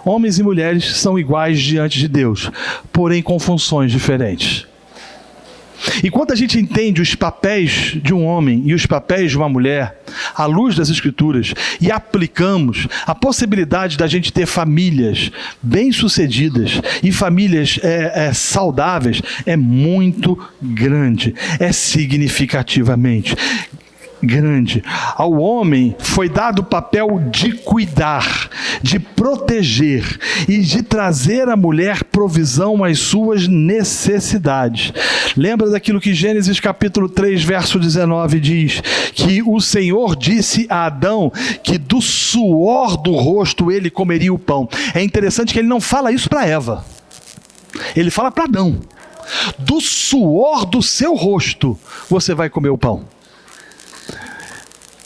Homens e mulheres são iguais diante de Deus, porém com funções diferentes. E quando a gente entende os papéis de um homem e os papéis de uma mulher, à luz das Escrituras, e aplicamos a possibilidade da gente ter famílias bem-sucedidas e famílias saudáveis, é muito grande, é significativamente grande. Ao homem foi dado o papel de cuidar, de proteger e de trazer à mulher provisão às suas necessidades. Lembra daquilo que Gênesis capítulo 3, verso 19 diz? Que o Senhor disse a Adão que do suor do rosto ele comeria o pão. É interessante que ele não fala isso para Eva. Ele fala para Adão. Do suor do seu rosto você vai comer o pão.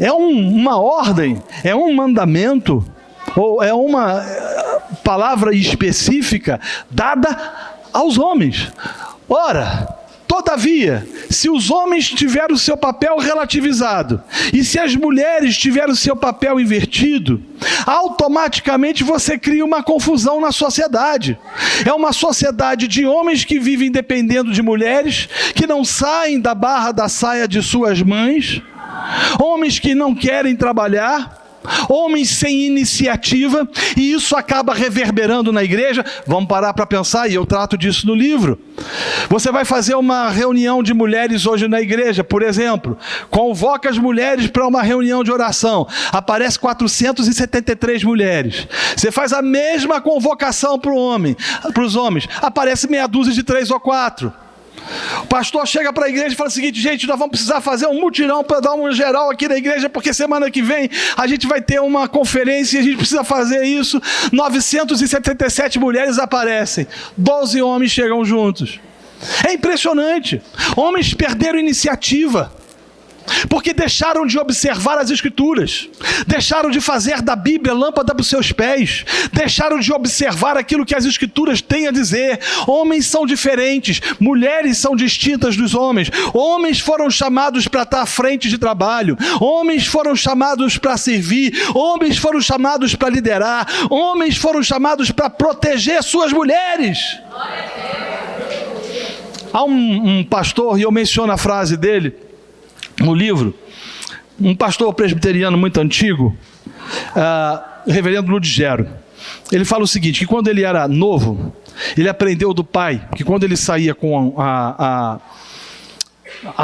É uma ordem, é um mandamento, ou é uma palavra específica dada aos homens. Ora, todavia, se os homens tiverem o seu papel relativizado, e se as mulheres tiverem o seu papel invertido, automaticamente você cria uma confusão na sociedade. É uma sociedade de homens que vivem dependendo de mulheres, que não saem da barra da saia de suas mães, homens que não querem trabalhar, homens sem iniciativa, e isso acaba reverberando na igreja. Vamos parar para pensar, e eu trato disso no livro. Você vai fazer uma reunião de mulheres hoje na igreja, por exemplo, convoca as mulheres para uma reunião de oração, aparece 473 mulheres. Você faz a mesma convocação para os homens, aparece meia dúzia de 3 ou 4. O pastor chega para a igreja e fala o seguinte: gente, nós vamos precisar fazer um mutirão para dar um geral aqui na igreja, porque semana que vem a gente vai ter uma conferência e a gente precisa fazer isso. 977 mulheres aparecem, 12 homens chegam juntos. É impressionante. Homens perderam iniciativa, porque deixaram de observar as Escrituras, deixaram de fazer da Bíblia lâmpada para os seus pés, deixaram de observar aquilo que as Escrituras têm a dizer. Homens são diferentes, mulheres são distintas dos homens. Homens foram chamados para estar à frente de trabalho, homens foram chamados para servir, homens foram chamados para liderar, homens foram chamados para proteger suas mulheres. Há um pastor, e eu menciono a frase dele no livro, um pastor presbiteriano muito antigo, reverendo Ludigero. Ele fala o seguinte, que quando ele era novo, ele aprendeu do pai, que quando ele saía com a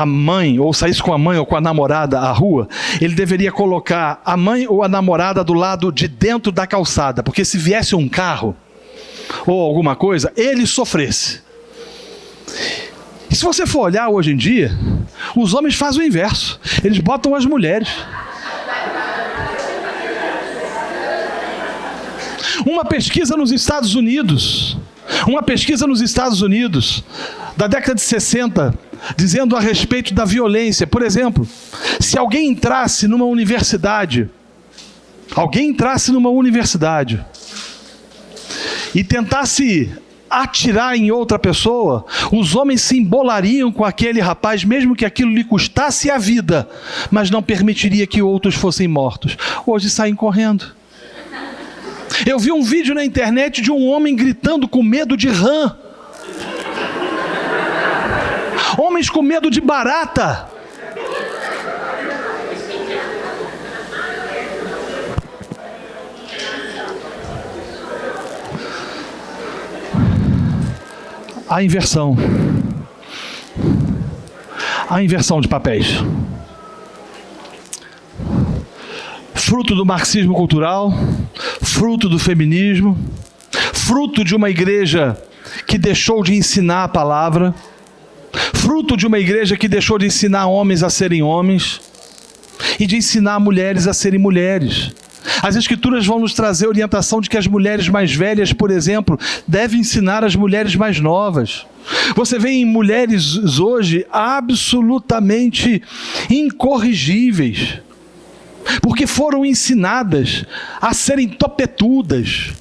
mãe, ou saísse com a mãe ou com a namorada à rua, ele deveria colocar a mãe ou a namorada do lado de dentro da calçada, porque se viesse um carro ou alguma coisa, ele sofresse. E se você for olhar hoje em dia, os homens fazem o inverso. Eles botam as mulheres. Uma pesquisa nos Estados Unidos, da década de 60, dizendo a respeito da violência. Por exemplo, se alguém entrasse numa universidade e tentasse atirar em outra pessoa, os homens se embolariam com aquele rapaz, mesmo que aquilo lhe custasse a vida, mas não permitiria que outros fossem mortos. Hoje saem correndo. Eu vi um vídeo na internet de um homem gritando com medo de rã. Homens com medo de barata. A inversão de papéis. Fruto do marxismo cultural, fruto do feminismo, fruto de uma igreja que deixou de ensinar a palavra, fruto de uma igreja que deixou de ensinar homens a serem homens e de ensinar mulheres a serem mulheres. As Escrituras vão nos trazer a orientação de que as mulheres mais velhas, por exemplo, devem ensinar as mulheres mais novas. Você vê em mulheres hoje absolutamente incorrigíveis, porque foram ensinadas a serem topetudas.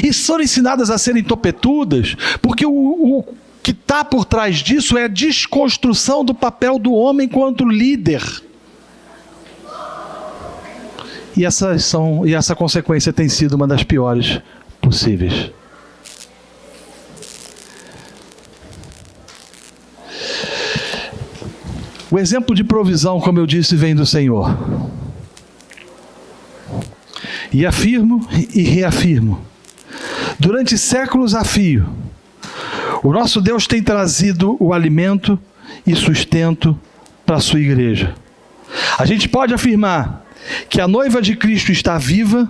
E são ensinadas a serem topetudas porque o que está por trás disso é a desconstrução do papel do homem enquanto líder. E essa consequência tem sido uma das piores possíveis. O exemplo de provisão, como eu disse, vem do Senhor. E afirmo e reafirmo. Durante séculos a fio, o nosso Deus tem trazido o alimento e sustento para a sua igreja. A gente pode afirmar que a noiva de Cristo está viva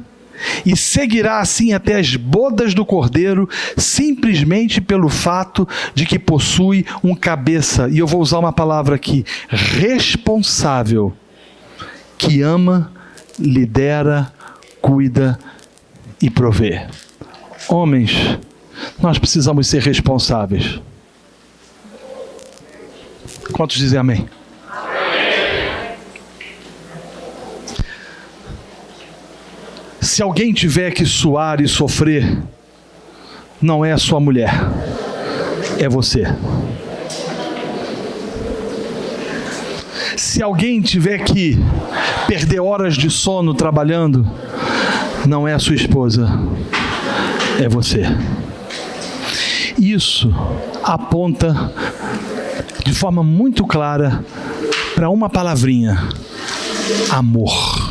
e seguirá assim até as bodas do Cordeiro, simplesmente pelo fato de que possui um cabeça, e eu vou usar uma palavra aqui, responsável, que ama, lidera, cuida e provê. Homens, nós precisamos ser responsáveis. Quantos dizem amém? Se alguém tiver que suar e sofrer, não é a sua mulher, é você. Se alguém tiver que perder horas de sono trabalhando, não é a sua esposa, é você. Isso aponta de forma muito clara para uma palavrinha: amor.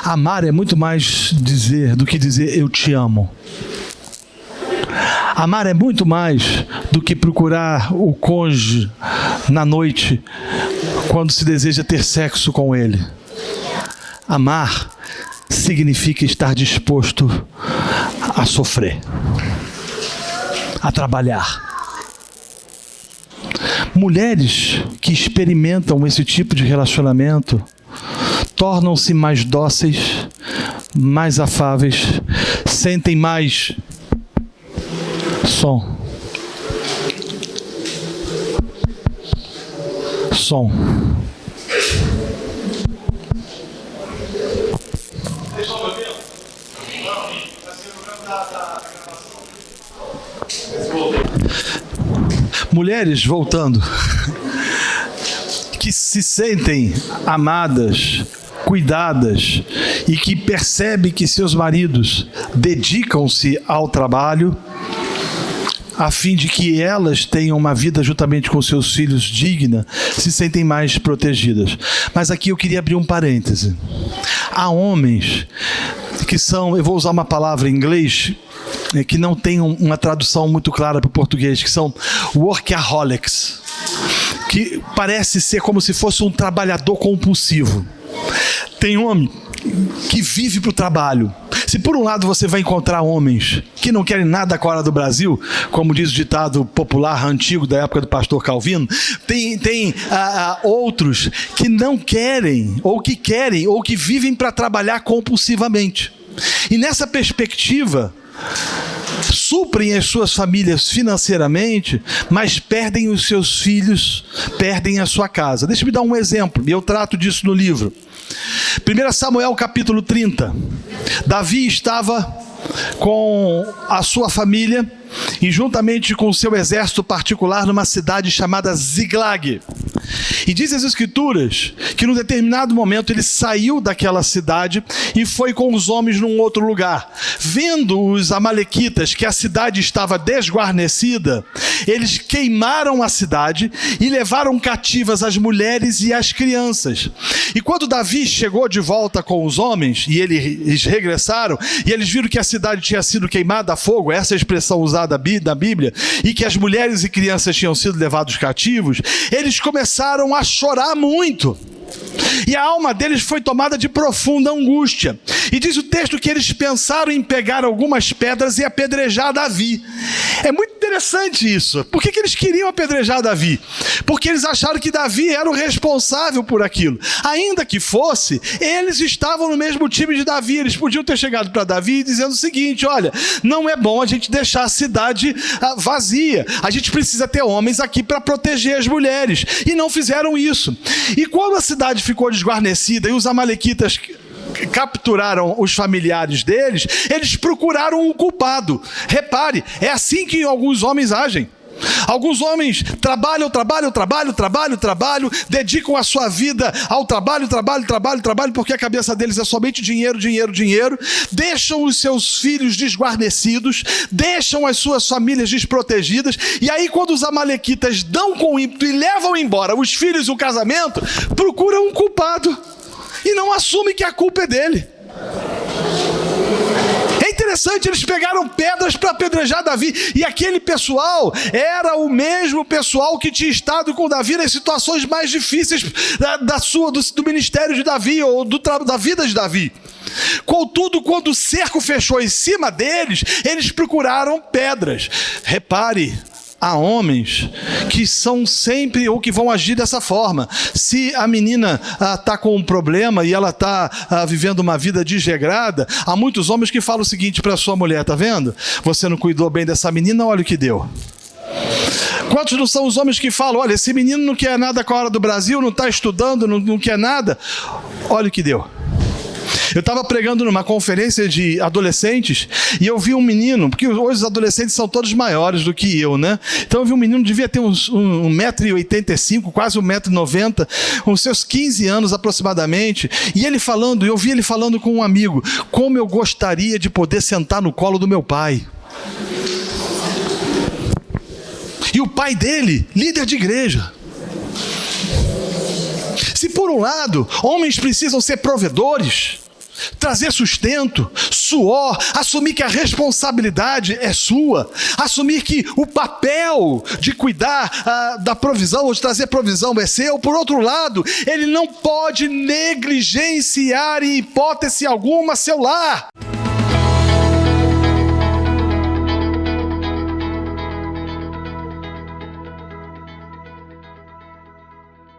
Amar é muito mais do que dizer eu te amo. Amar é muito mais do que procurar o cônjuge na noite quando se deseja ter sexo com ele. Amar significa estar disposto a sofrer, a trabalhar. Mulheres que experimentam esse tipo de relacionamento tornam-se mais dóceis, mais afáveis, sentem mais som. Mulheres, voltando, que se sentem amadas, cuidadas e que percebem que seus maridos dedicam-se ao trabalho a fim de que elas tenham uma vida juntamente com seus filhos digna, se sentem mais protegidas. Mas aqui eu queria abrir um parêntese. Há homens que são, eu vou usar uma palavra em inglês que não tem uma tradução muito clara para o português, que são workaholics, que parece ser como se fosse um trabalhador compulsivo. Tem homem que vive para o trabalho. Se por um lado você vai encontrar homens que não querem nada com a hora do Brasil, como diz o ditado popular antigo da época do pastor Calvino, tem outros que não querem, ou que vivem para trabalhar compulsivamente. E nessa perspectiva, suprem as suas famílias financeiramente, mas perdem os seus filhos, perdem a sua casa. Deixa eu me dar um exemplo, e eu trato disso no livro. 1 Samuel capítulo 30. Davi estava com a sua família e juntamente com o seu exército particular numa cidade chamada Ziglag. E diz as Escrituras que num determinado momento ele saiu daquela cidade e foi com os homens num outro lugar. Vendo os amalequitas que a cidade estava desguarnecida, eles queimaram a cidade e levaram cativas as mulheres e as crianças. E quando Davi chegou de volta com os homens, e eles regressaram, e eles viram que a cidade tinha sido queimada a fogo, essa é a expressão usada da Bíblia, e que as mulheres e crianças tinham sido levados cativos, eles começaram a chorar muito. E a alma deles foi tomada de profunda angústia. E diz o texto que eles pensaram em pegar algumas pedras e apedrejar Davi. É muito interessante isso. Por que eles queriam apedrejar Davi? Porque eles acharam que Davi era o responsável por aquilo. Ainda que fosse, eles estavam no mesmo time de Davi. Eles podiam ter chegado para Davi dizendo o seguinte: olha, não é bom a gente deixar a cidade vazia. A gente precisa ter homens aqui para proteger as mulheres. E não fizeram isso. E quando a cidade ficou desguarnecida e os amalequitas capturaram os familiares deles, eles procuraram um culpado. Repare, é assim que alguns homens agem. Alguns homens trabalham, dedicam a sua vida ao trabalho, porque a cabeça deles é somente dinheiro, deixam os seus filhos desguarnecidos, deixam as suas famílias desprotegidas, e aí quando os amalequitas dão com ímpeto e levam embora os filhos e o casamento, procuram um culpado, e não assumem que a culpa é dele. É interessante, eles pegaram pedras para apedrejar Davi, e aquele pessoal era o mesmo pessoal que tinha estado com Davi nas situações mais difíceis do ministério de Davi, ou da vida de Davi. Contudo, quando o cerco fechou em cima deles, eles procuraram pedras. Repare, há homens que são sempre, ou que vão agir dessa forma. Se a menina está com um problema e ela está vivendo uma vida desregrada, há muitos homens que falam o seguinte para a sua mulher: tá vendo? Você não cuidou bem dessa menina, olha o que deu. Quantos não são os homens que falam: olha, esse menino não quer nada com a hora do Brasil, não está estudando, não quer nada, olha o que deu. Eu estava pregando numa conferência de adolescentes e eu vi um menino, porque hoje os adolescentes são todos maiores do que eu, né? Então eu vi um menino, devia ter uns 1,85 m, quase 1,90 m, uns seus 15 anos aproximadamente, e ele falando, eu vi ele falando com um amigo: como eu gostaria de poder sentar no colo do meu pai. E o pai dele, líder de igreja. Se por um lado, homens precisam ser provedores, trazer sustento, suor, assumir que a responsabilidade é sua, assumir que o papel de cuidar da provisão ou de trazer provisão é seu. Por outro lado, ele não pode negligenciar em hipótese alguma seu lar.